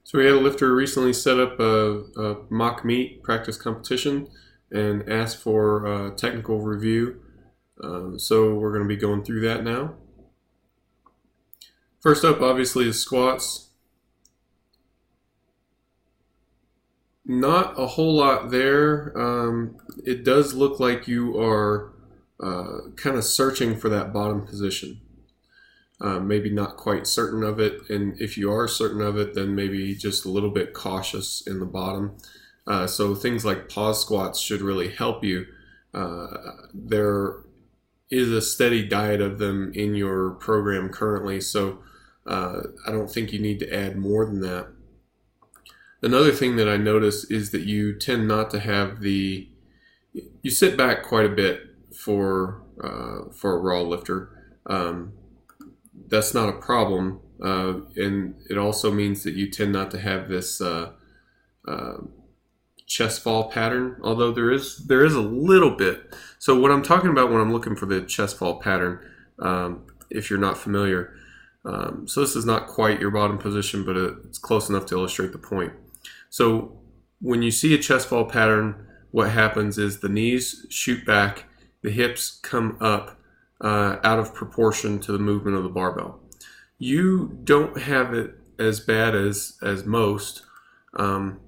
So we had a lifter recently set up a mock meet practice competition and asked for a technical review. So we're going to be going through that now. First up, obviously, is squats. Not a whole lot there. It does look like you are kind of searching for that bottom position. Maybe not quite certain of it, and if you are certain of it, then maybe just a little bit cautious in the bottom. So things like pause squats should really help you. There is a steady diet of them in your program currently, so I don't think you need to add more than that. Another thing that I notice is that you tend not to have you sit back quite a bit for a raw lifter. That's not a problem, and it also means that you tend not to have this chest fall pattern, although there is a little bit. So what I'm talking about when I'm looking for the chest fall pattern, if you're not familiar, so this is not quite your bottom position, but it's close enough to illustrate the point. So when you see a chest fall pattern, what happens is the knees shoot back, the hips come up out of proportion to the movement of the barbell. You don't have it as bad as most, but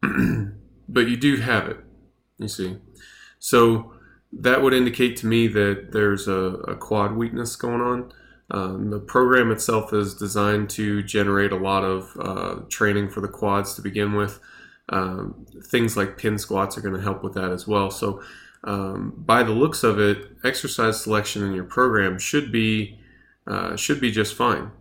you do have it, you see. So that would indicate to me that there's a quad weakness going on. The program itself is designed to generate a lot of training for the quads to begin with. Things like pin squats are going to help with that as well. So by the looks of it, exercise selection in your program should be just fine.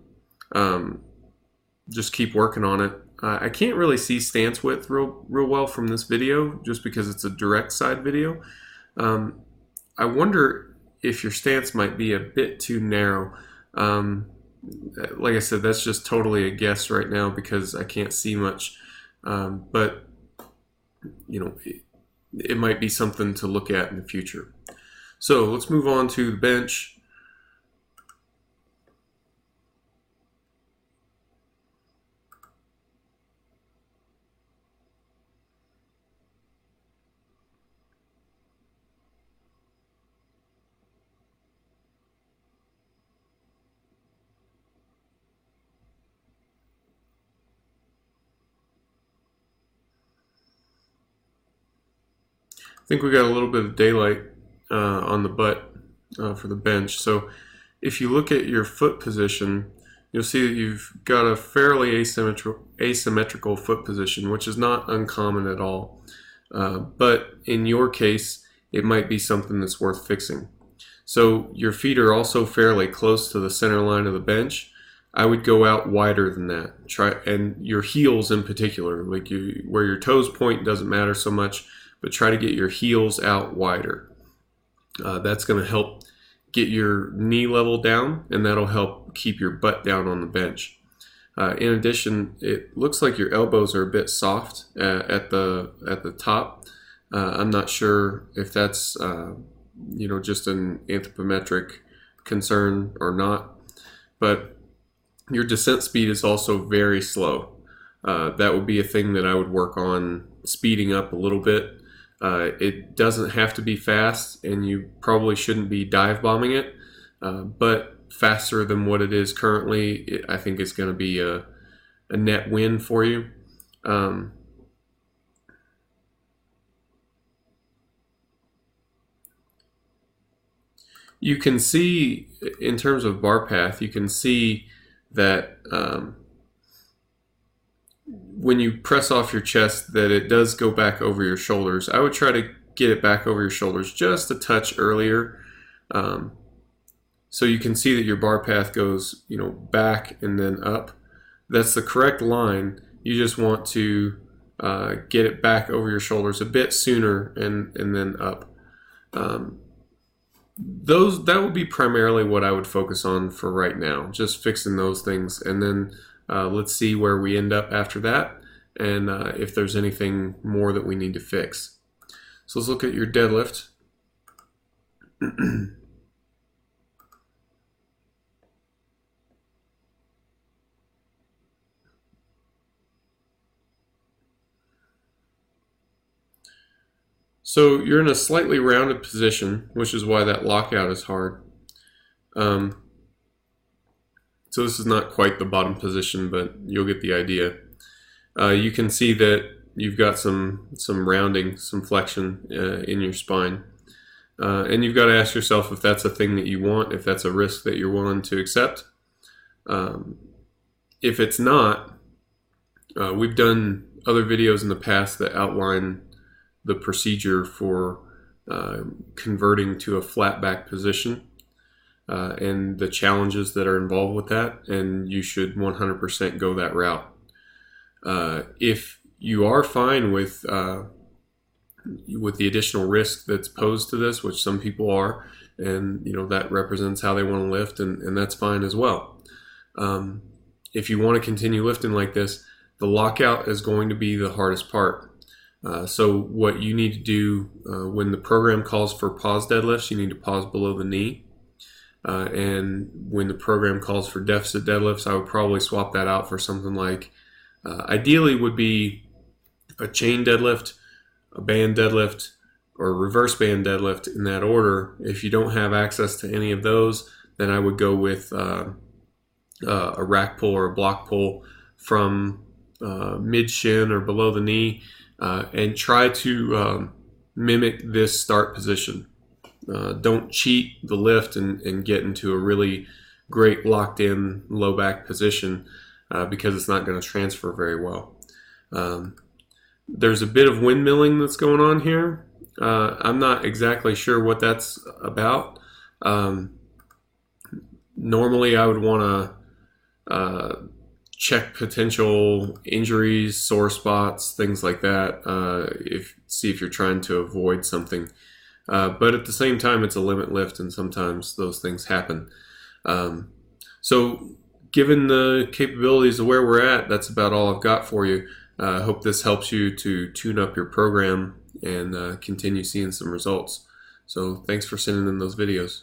Just keep working on it. I can't really see stance width real well from this video just because it's a direct side video. I wonder if your stance might be a bit too narrow. Like I said, that's just totally a guess right now because I can't see much. But you know, it might be something to look at in the future. So let's move on to the bench. I think we got a little bit of daylight on the butt for the bench. So if you look at your foot position, you'll see that you've got a fairly asymmetrical foot position, which is not uncommon at all. But in your case, it might be something that's worth fixing. So your feet are also fairly close to the center line of the bench. I would go out wider than that. And your heels in particular, like where your toes point doesn't matter so much, but try to get your heels out wider. That's going to help get your knee level down, and that'll help keep your butt down on the bench. In addition, it looks like your elbows are a bit soft at the top. I'm not sure if that's just an anthropometric concern or not, but your descent speed is also very slow. That would be a thing that I would work on speeding up a little bit. It doesn't have to be fast, and you probably shouldn't be dive bombing it, but faster than what it is currently, I think is going to be a net win for you. You can see, in terms of bar path, you can see that when you press off your chest that it does go back over your shoulders. I would try to get it back over your shoulders just a touch earlier. So you can see that your bar path goes, back and then up. That's the correct line. You just want to get it back over your shoulders a bit sooner and then up. That would be primarily what I would focus on for right now, just fixing those things, and then let's see where we end up after that, and if there's anything more that we need to fix. So let's look at your deadlift. So you're in a slightly rounded position, which is why that lockout is hard. So this is not quite the bottom position, but you'll get the idea. You can see that you've got some rounding, some flexion in your spine. And you've got to ask yourself if that's a thing that you want, if that's a risk that you're willing to accept. If it's not, we've done other videos in the past that outline the procedure for converting to a flat back position and the challenges that are involved with that, and you should 100% go that route. If you are fine with the additional risk that's posed to this, which some people are, and that represents how they want to lift, and that's fine as well. If you want to continue lifting like this, the lockout is going to be the hardest part. So what you need to do when the program calls for pause deadlifts, you need to pause below the knee. And when the program calls for deficit deadlifts, I would probably swap that out for something like, ideally would be a chain deadlift, a band deadlift, or a reverse band deadlift in that order. If you don't have access to any of those, then I would go with a rack pull or a block pull from mid shin or below the knee, and try to mimic this start position. Don't cheat the lift and get into a really great locked in low back position because it's not going to transfer very well. There's a bit of windmilling that's going on here. I'm not exactly sure what that's about. Normally I would want to check potential injuries, sore spots, things like that, see if you're trying to avoid something. But at the same time, it's a limit lift, and sometimes those things happen. So given the capabilities of where we're at, that's about all I've got for you. I hope this helps you to tune up your program and continue seeing some results. So thanks for sending in those videos.